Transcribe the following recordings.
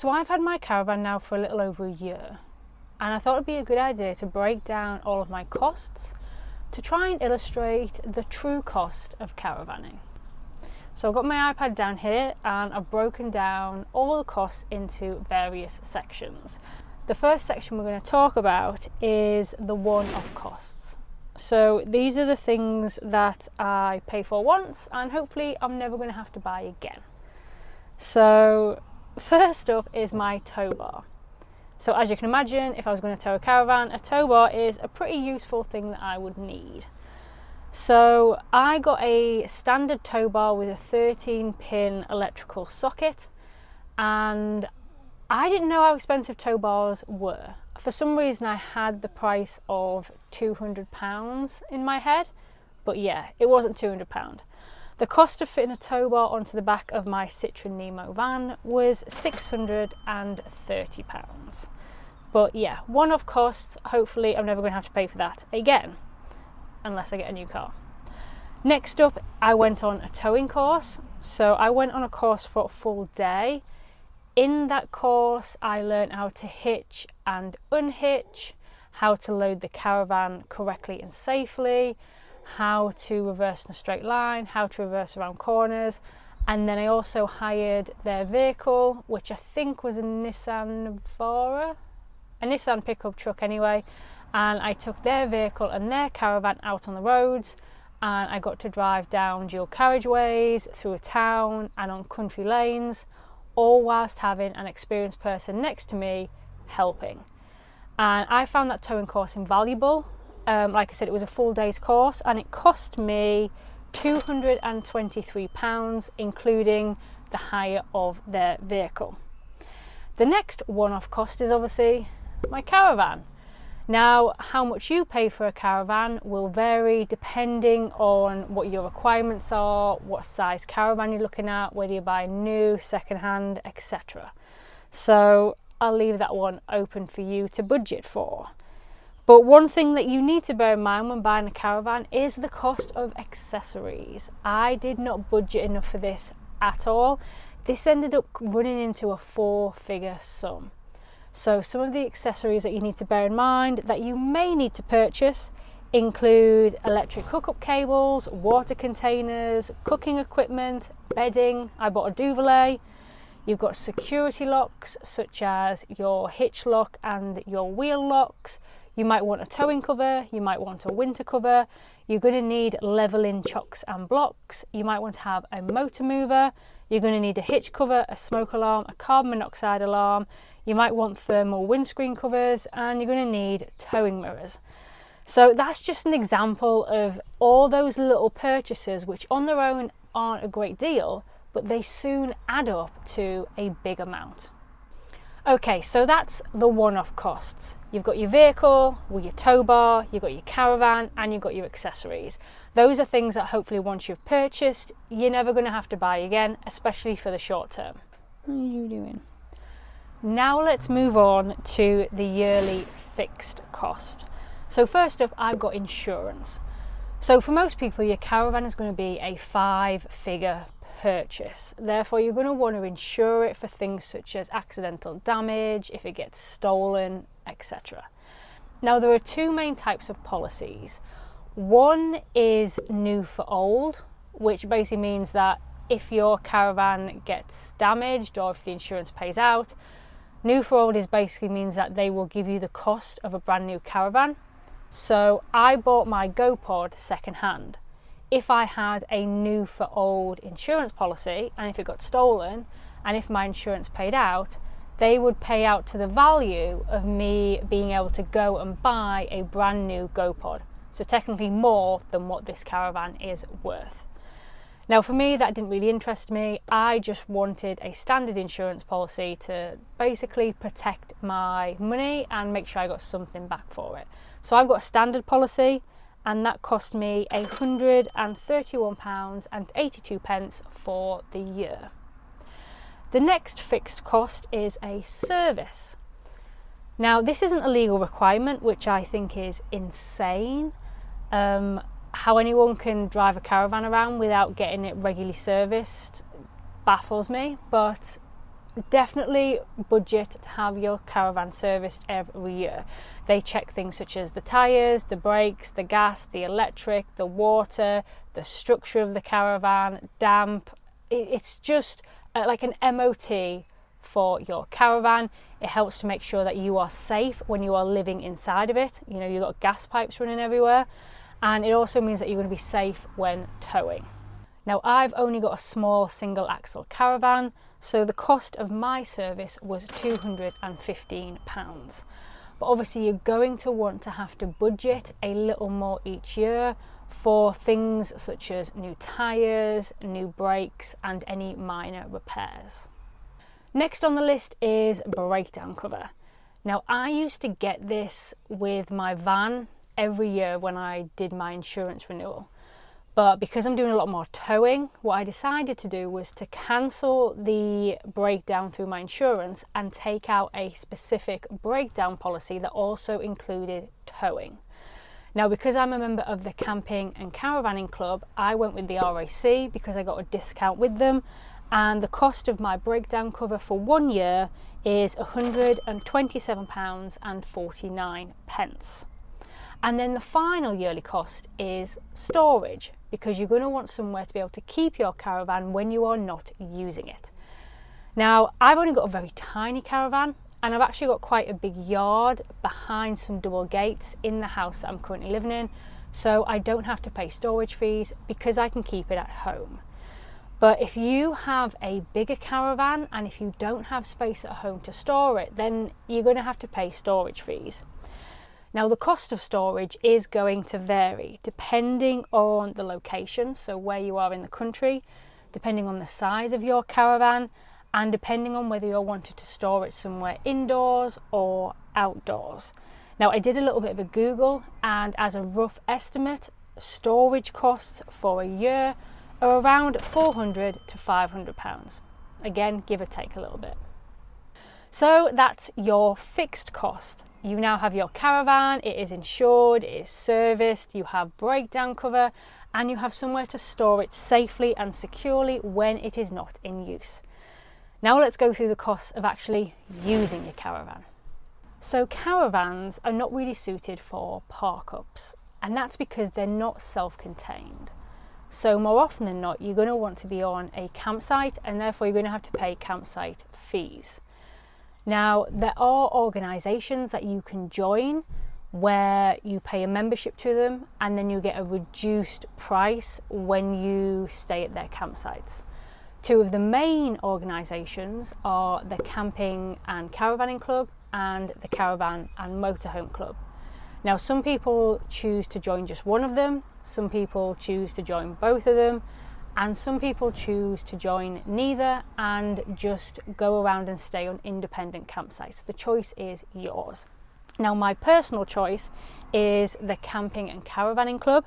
So I've had my caravan now for a little over a year, and I thought it'd be a good idea to break down all of my costs to try and illustrate the true cost of caravanning. So I've got my iPad down here and I've broken down all the costs into various sections. The first section we're going to talk about is the one-off costs. So these are the things that I pay for once and hopefully I'm never going to have to buy again. So first up is my Towbar. So as you can imagine, if I was going to tow a caravan, a Towbar is a pretty useful thing that I would need. So I got a standard Towbar with a 13-pin electrical socket, and I didn't know how expensive Towbars were. For some reason I had the price of £200 in my head, but yeah, it wasn't £200. The cost of fitting a Towbar onto the back of my Citroen Nemo van was £630. But yeah, one-off costs. Hopefully I'm never going to have to pay for that again, unless I get a new car. Next up, I went on a towing course. So I went on a course for a full day. In that course, I learned how to hitch and unhitch, how to load the caravan correctly and safely, how to reverse in a straight line, how to reverse around corners, and then I also hired their vehicle, which I think was a Nissan Navara, a Nissan pickup truck anyway, and I took their vehicle and their caravan out on the roads, and I got to drive down dual carriageways, through a town and on country lanes, all whilst having an experienced person next to me helping. And I found that towing course invaluable. Like I said, it was a full day's course and it cost me £223, including the hire of their vehicle. The next one-off cost is obviously my caravan. Now, how much you pay for a caravan will vary depending on what your requirements are, what size caravan you're looking at, whether you buy new, second-hand, etc. So I'll leave that one open for you to budget for. But one thing that you need to bear in mind when buying a caravan is the cost of accessories. I did not budget enough for this at all. This ended up running into a 4-figure sum. So some of the accessories that you need to bear in mind that you may need to purchase include electric hookup cables, water containers, cooking equipment, bedding. I bought a duvet. You've got security locks such as your hitch lock and your wheel locks. You might want a towing cover, you might want a winter cover, you're going to need leveling chocks and blocks, you might want to have a motor mover, you're going to need a hitch cover, a smoke alarm, a carbon monoxide alarm, you might want thermal windscreen covers, and you're going to need towing mirrors. So that's just an example of all those little purchases which on their own aren't a great deal, but they soon add up to a big amount. Okay, so that's the one-off costs. You've got your vehicle with your Towbar, you've got your caravan, and you've got your accessories. Those are things that hopefully once you've purchased, you're never going to have to buy again, especially for the short term. What are you doing? Now let's move on to the yearly fixed cost. So first up, I've got insurance. So for most people, your caravan is going to be a 5-figure purchase. Therefore, you're going to want to insure it for things such as accidental damage, if it gets stolen, etc. Now, there are 2 main types of policies. One is new for old, which basically means that if your caravan gets damaged or if the insurance pays out, new for old is basically means that they will give you the cost of a brand new caravan. So I bought my GoPod second hand. If I had a new for old insurance policy and if it got stolen and if my insurance paid out, they would pay out to the value of me being able to go and buy a brand new GoPod. So technically more than what this caravan is worth. Now for me, that didn't really interest me. I just wanted a standard insurance policy to basically protect my money and make sure I got something back for it. So I've got a standard policy and that cost me £131.82 for the year. The next fixed cost is a service. Now this isn't a legal requirement, which I think is insane. How anyone can drive a caravan around without getting it regularly serviced baffles me, but definitely budget to have your caravan serviced every year. They check things such as the tyres, the brakes, the gas, the electric, the water, the structure of the caravan, damp. It's just like an MOT for your caravan. It helps to make sure that you are safe when you are living inside of it. You know, you've got gas pipes running everywhere, and it also means that you're going to be safe when towing. Now, I've only got a small single axle caravan, so the cost of my service was £215. But obviously you're going to want to have to budget a little more each year for things such as new tyres, new brakes, and any minor repairs. Next on the list is breakdown cover. Now, I used to get this with my van every year when I did my insurance renewal. But because I'm doing a lot more towing, what I decided to do was to cancel the breakdown through my insurance and take out a specific breakdown policy that also included towing. Now, because I'm a member of the Camping and Caravanning Club, I went with the RAC because I got a discount with them, and the cost of my breakdown cover for 1 year is £127.49. And then the final yearly cost is storage, because you're going to want somewhere to be able to keep your caravan when you are not using it. Now, I've only got a very tiny caravan, and I've actually got quite a big yard behind some double gates in the house that I'm currently living in, so I don't have to pay storage fees because I can keep it at home. But if you have a bigger caravan and if you don't have space at home to store it, then you're going to have to pay storage fees. Now, the cost of storage is going to vary depending on the location, so where you are in the country, depending on the size of your caravan, and depending on whether you're wanting to store it somewhere indoors or outdoors. Now, I did a little bit of a Google, and as a rough estimate, storage costs for a year are around £400 to £500. Again, give or take a little bit. So that's your fixed cost. You now have your caravan, it is insured, it is serviced, you have breakdown cover, and you have somewhere to store it safely and securely when it is not in use. Now let's go through the costs of actually using your caravan. So caravans are not really suited for park-ups, and that's because they're not self-contained. So more often than not, you're going to want to be on a campsite, and therefore you're going to have to pay campsite fees. Now, there are organisations that you can join where you pay a membership to them and then you get a reduced price when you stay at their campsites. Two of the main organisations are the Camping and Caravanning Club and the Caravan and Motorhome Club. Now, some people choose to join just one of them, some people choose to join both of them, and some people choose to join neither and just go around and stay on independent campsites. The choice is yours. Now, my personal choice is the Camping and Caravanning Club,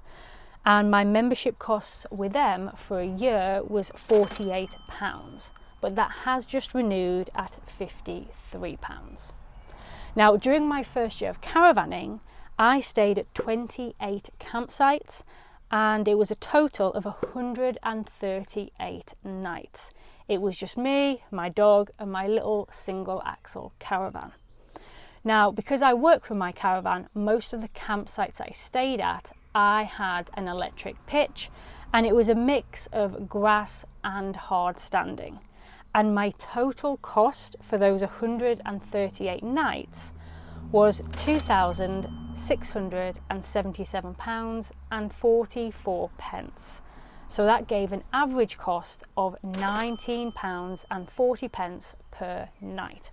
and my membership costs with them for a year was £48, but that has just renewed at £53. Now, during my first year of caravanning, I stayed at 28 campsites, and it was a total of 138 nights. It was just me, my dog, and my little single axle caravan. Now, because I work from my caravan, most of the campsites I stayed at, I had an electric pitch, and it was a mix of grass and hard standing. And my total cost for those 138 nights was £2,677.44. So that gave an average cost of £19.40 per night.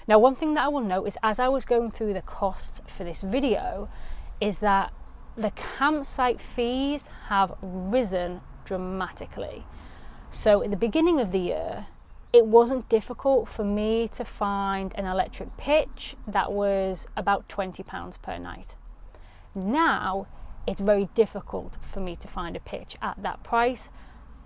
Now, one thing that I will note is, as I was going through the costs for this video, is that the campsite fees have risen dramatically. So at the beginning of the year, it wasn't difficult for me to find an electric pitch that was about £20 per night. Now, it's very difficult for me to find a pitch at that price.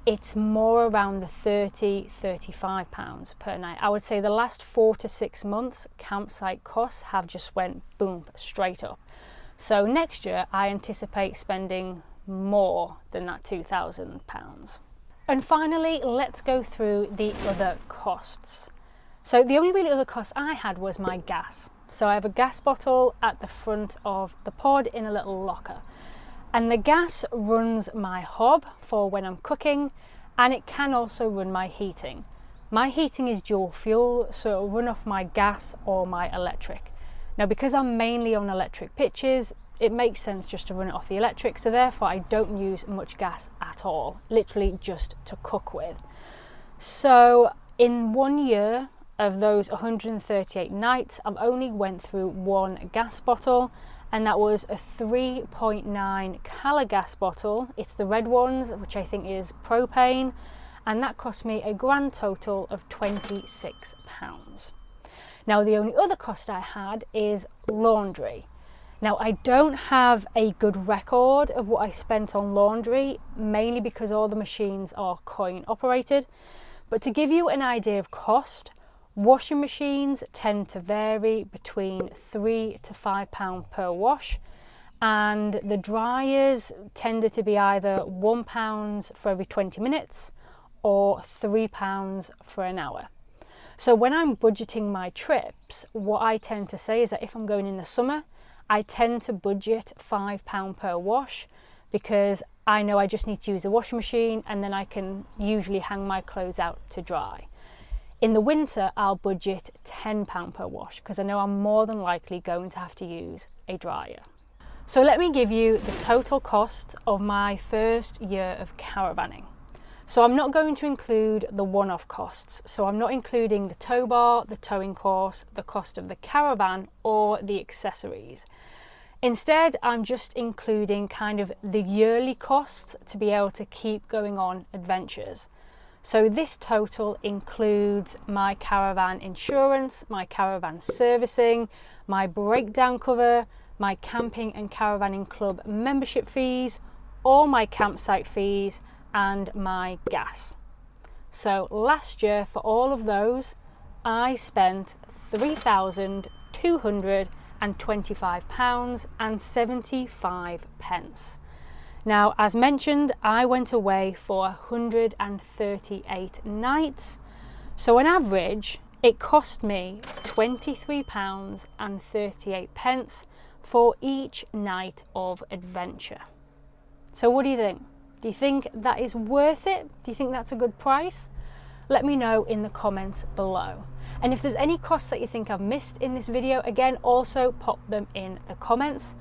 It's more around the £30, £35 per night. I would say the last 4 to 6 months, campsite costs have just went boom, straight up. So next year, I anticipate spending more than that £2,000. And finally, let's go through the other costs. So the only really other cost I had was my gas. So I have a gas bottle at the front of the pod in a little locker. And the gas runs my hob for when I'm cooking, and it can also run my heating. My heating is dual fuel, so it'll run off my gas or my electric. Now, because I'm mainly on electric pitches, it makes sense just to run it off the electric, so therefore I don't use much gas at all, literally just to cook with. So in 1 year of those 138 nights, I've only went through one gas bottle, and that was a 3.9 calorie gas bottle. It's the red ones, which I think is propane, and that cost me a grand total of £26. Now, the only other cost I had is laundry. Now, I don't have a good record of what I spent on laundry, mainly because all the machines are coin operated. But to give you an idea of cost, washing machines tend to vary between £3 to £5 per wash, and the dryers tended to be either £1 for every 20 minutes or £3 for an hour. So when I'm budgeting my trips, what I tend to say is that if I'm going in the summer, I tend to budget £5 per wash, because I know I just need to use the washing machine and then I can usually hang my clothes out to dry. In the winter, I'll budget £10 per wash because I know I'm more than likely going to have to use a dryer. So let me give you the total cost of my first year of caravanning. So I'm not going to include the one-off costs. So I'm not including the tow bar, the towing course, the cost of the caravan, or the accessories. Instead, I'm just including kind of the yearly costs to be able to keep going on adventures. So this total includes my caravan insurance, my caravan servicing, my breakdown cover, my camping and caravanning club membership fees, all my campsite fees, and my gas. So last year, for all of those, I spent £3,225.75. Now, as mentioned, I went away for 138 nights. So on average, it cost me £23.38 for each night of adventure. So what do you think? Do you think that is worth it? Do you think that's a good price? Let me know in the comments below. And if there's any costs that you think I've missed in this video, again, also pop them in the comments.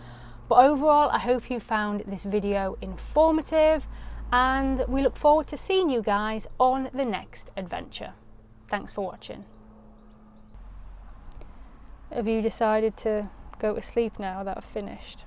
But overall, I hope you found this video informative, and we look forward to seeing you guys on the next adventure. Thanks for watching. Have you decided to go to sleep now that I've finished?